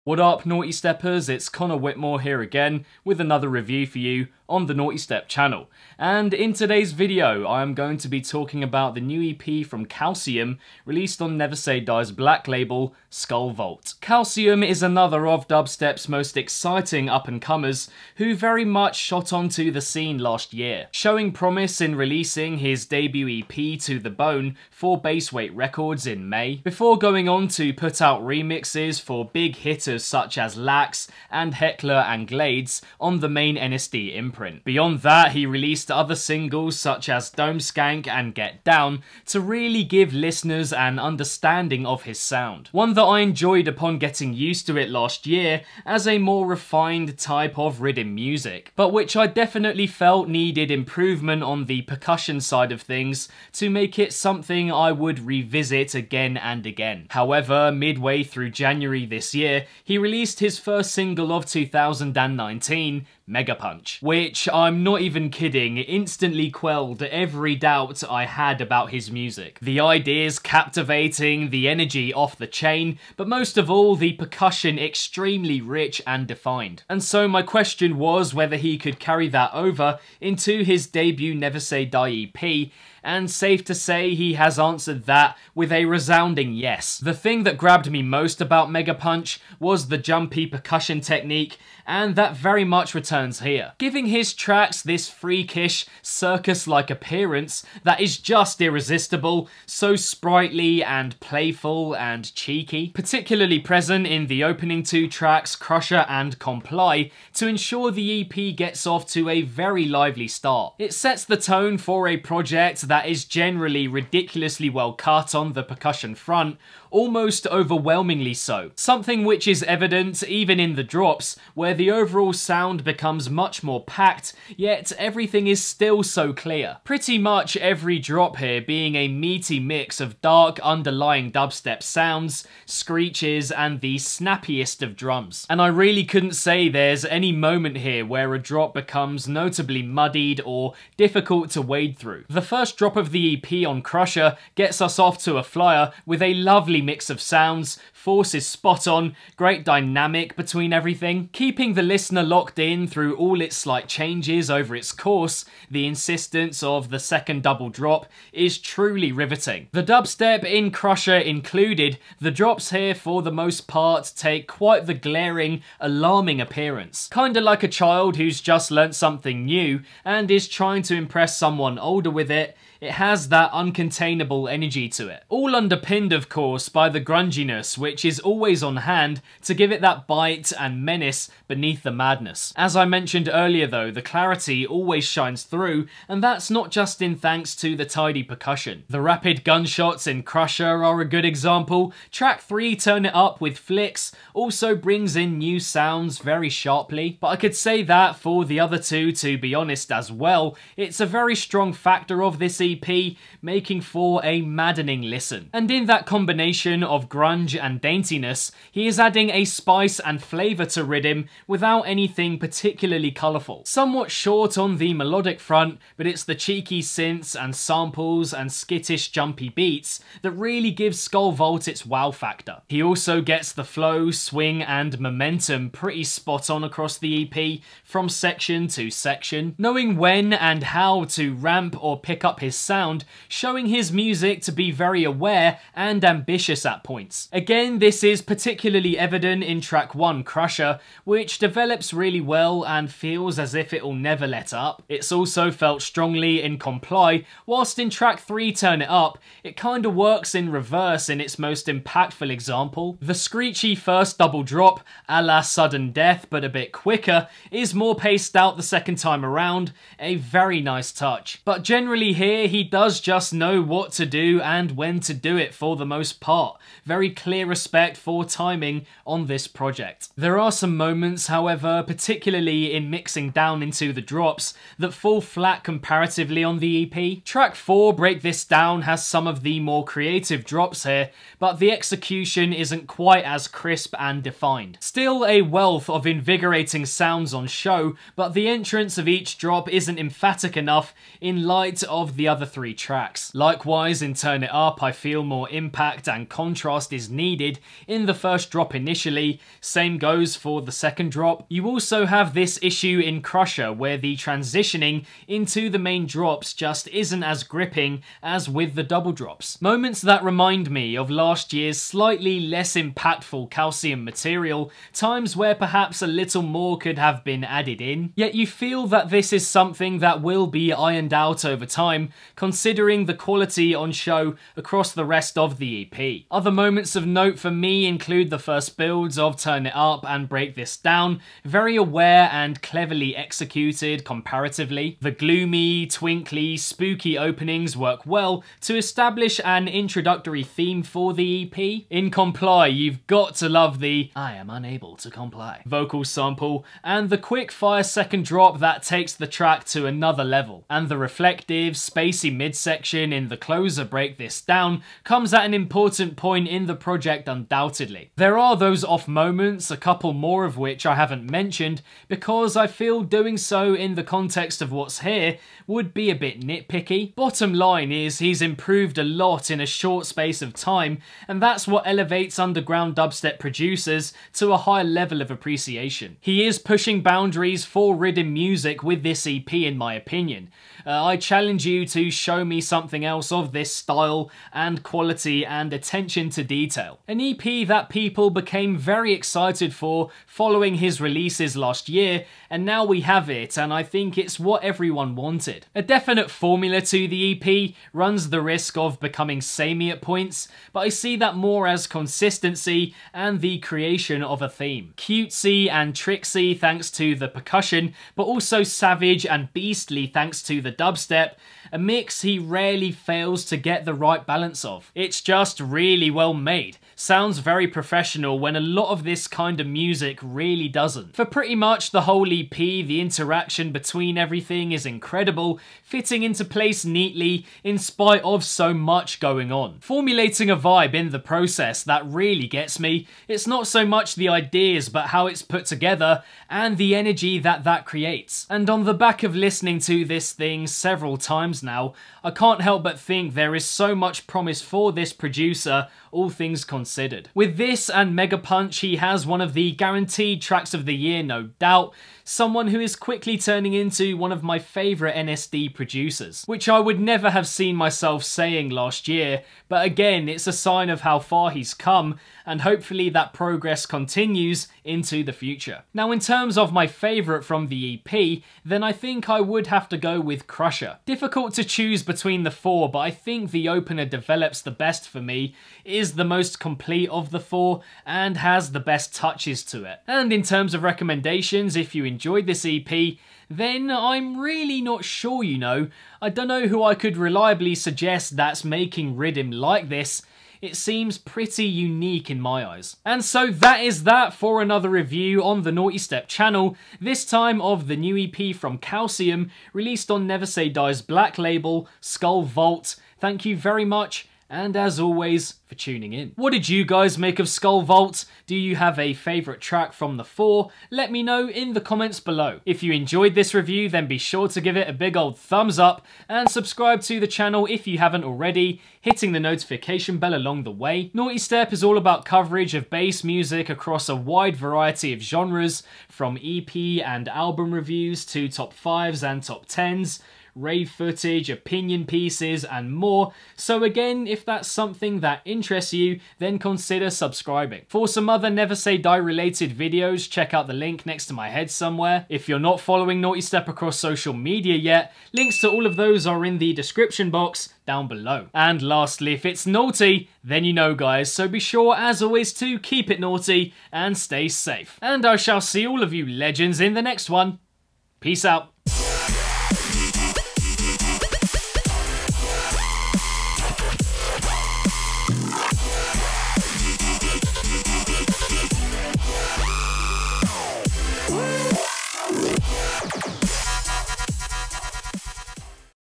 What up, Naughty Steppers? It's Connor Whitmore here again with another review for you on the Nawtystep channel. And in today's video, I am going to be talking about the new EP from Calcium, released on Never Say Die's black label, Skull Vault. Calcium is another of dubstep's most exciting up-and-comers, who very much shot onto the scene last year, showing promise in releasing his debut EP To The Bone for Baseweight Records in May, before going on to put out remixes for big hitters such as Lax and Heckler and Glades on the main NSD imprint. Beyond that, he released other singles such as Dome Skank and Get Down to really give listeners an understanding of his sound. One that I enjoyed upon getting used to it last year as a more refined type of RIDDIM music, but which I definitely felt needed improvement on the percussion side of things to make it something I would revisit again and again. However, midway through January this year, he released his first single of 2019, Mega Punch, which, I'm not even kidding, instantly quelled every doubt I had about his music. The ideas captivating, the energy off the chain, but most of all, the percussion extremely rich and defined. And so my question was whether he could carry that over into his debut Never Say Die EP, and safe to say he has answered that with a resounding yes. The thing that grabbed me most about Mega Punch was the jumpy percussion technique, and that very much returns here, giving his tracks this freakish, circus-like appearance that is just irresistible, so sprightly and playful and cheeky, particularly present in the opening two tracks, Crusher and Comply, to ensure the EP gets off to a very lively start. It sets the tone for a project that is generally ridiculously well cut on the percussion front, almost overwhelmingly so. Something which is evident even in the drops, where the overall sound becomes much more packed, yet everything is still so clear. Pretty much every drop here being a meaty mix of dark underlying dubstep sounds, screeches, and the snappiest of drums. And I really couldn't say there's any moment here where a drop becomes notably muddied or difficult to wade through. The first drop of the EP on Crusher gets us off to a flyer with a lovely mix of sounds, force is spot on, great dynamic between everything, keeping the listener locked in through all its slight changes over its course. The insistence of the second double drop is truly riveting. The dubstep in Crusher included, the drops here for the most part take quite the glaring, alarming appearance. Kinda like a child who's just learnt something new and is trying to impress someone older with it. It has that uncontainable energy to it. All underpinned, of course, by the grunginess, which is always on hand to give it that bite and menace beneath the madness. As I mentioned earlier though, the clarity always shines through, and that's not just in thanks to the tidy percussion. The rapid gunshots in Crusher are a good example. Track 3, Turn It Up with Flicks, also brings in new sounds very sharply, but I could say that for the other two, to be honest, as well. It's a very strong factor of this EP, making for a maddening listen. And in that combination of grunge and daintiness, he is adding a spice and flavour to RIDDIM without anything particularly colourful. Somewhat short on the melodic front, but it's the cheeky synths and samples and skittish jumpy beats that really give Skull Vault its wow factor. He also gets the flow, swing and momentum pretty spot on across the EP, from section to section, knowing when and how to ramp or pick up his sound, showing his music to be very aware and ambitious at points. Again, this is particularly evident in track 1, Crusher, which develops really well and feels as if it'll never let up. It's also felt strongly in Comply, whilst in track 3, Turn It Up, it kinda works in reverse in its most impactful example. The screechy first double drop, a la Sudden Death but a bit quicker, is more paced out the second time around, a very nice touch. But generally here, he does just know what to do and when to do it for the most part. Very clear respect for timing on this project. There are some moments, however, particularly in mixing down into the drops, that fall flat comparatively on the EP. Track 4, Break This Down, has some of the more creative drops here, but the execution isn't quite as crisp and defined. Still a wealth of invigorating sounds on show, but the entrance of each drop isn't emphatic enough in light of the other 3 tracks. Likewise, in Turn It Up, I feel more impact and and contrast is needed in the first drop initially. Same goes for the second drop. You also have this issue in Crusher where the transitioning into the main drops just isn't as gripping as with the double drops. Moments that remind me of last year's slightly less impactful Calcium material, times where perhaps a little more could have been added in. Yet you feel that this is something that will be ironed out over time, considering the quality on show across the rest of the EP. Other moments of note for me include the first builds of Turn It Up and Break This Down, very aware and cleverly executed comparatively. The gloomy, twinkly, spooky openings work well to establish an introductory theme for the EP. In Comply, you've got to love the "I am unable to comply" vocal sample, and the quick fire second drop that takes the track to another level. And the reflective, spacey midsection in the closer Break This Down comes at an important point in the project undoubtedly. There are those off moments, a couple more of which I haven't mentioned, because I feel doing so in the context of what's here would be a bit nitpicky. Bottom line is he's improved a lot in a short space of time, and that's what elevates underground dubstep producers to a higher level of appreciation. He is pushing boundaries for RIDDIM music with this EP in my opinion. I challenge you to show me something else of this style and quality and attention to detail. An EP that people became very excited for following his releases last year, and now we have it, and I think it's what everyone wanted. A definite formula to the EP runs the risk of becoming samey at points, but I see that more as consistency and the creation of a theme. Cutesy and tricksy thanks to the percussion, but also savage and beastly thanks to the dubstep, a mix he rarely fails to get the right balance of. It's just really well made. Sounds very professional when a lot of this kind of music really doesn't. For pretty much the whole EP, the interaction between everything is incredible, fitting into place neatly in spite of so much going on. Formulating a vibe in the process that really gets me. It's not so much the ideas but how it's put together and the energy that creates. And on the back of listening to this thing several times now, I can't help but think there is so much promise for this producer, all things considered. With this and Mega Punch, he has one of the guaranteed tracks of the year, no doubt. Someone who is quickly turning into one of my favourite NSD producers, which I would never have seen myself saying last year, but again, it's a sign of how far he's come, and hopefully that progress continues into the future. Now, in terms of my favourite from the EP, then I think I would have to go with Crusher. Difficult to choose between the four, but I think the opener develops the best for me, is the most complete of the four, and has the best touches to it. And in terms of recommendations, if you enjoyed this EP, then I'm really not sure, you know. I don't know who I could reliably suggest that's making RIDDIM like this. It seems pretty unique in my eyes. And so that is that for another review on the Nawtystep channel, this time of the new EP from Calcium, released on Never Say Die's black label, Skull Vault. Thank you very much, and as always, for tuning in. What did you guys make of Skull Vault? Do you have a favourite track from the four? Let me know in the comments below. If you enjoyed this review, then be sure to give it a big old thumbs up and subscribe to the channel if you haven't already, hitting the notification bell along the way. Nawtystep is all about coverage of bass music across a wide variety of genres, from EP and album reviews to top 5s and top 10s, rave footage, opinion pieces, and more. So again, if that's something that interests you, then consider subscribing. For some other Never Say Die related videos, check out the link next to my head somewhere. If you're not following Nawtystep across social media yet, links to all of those are in the description box down below. And lastly, if it's naughty, then you know guys, so be sure as always to keep it naughty and stay safe. And I shall see all of you legends in the next one. Peace out.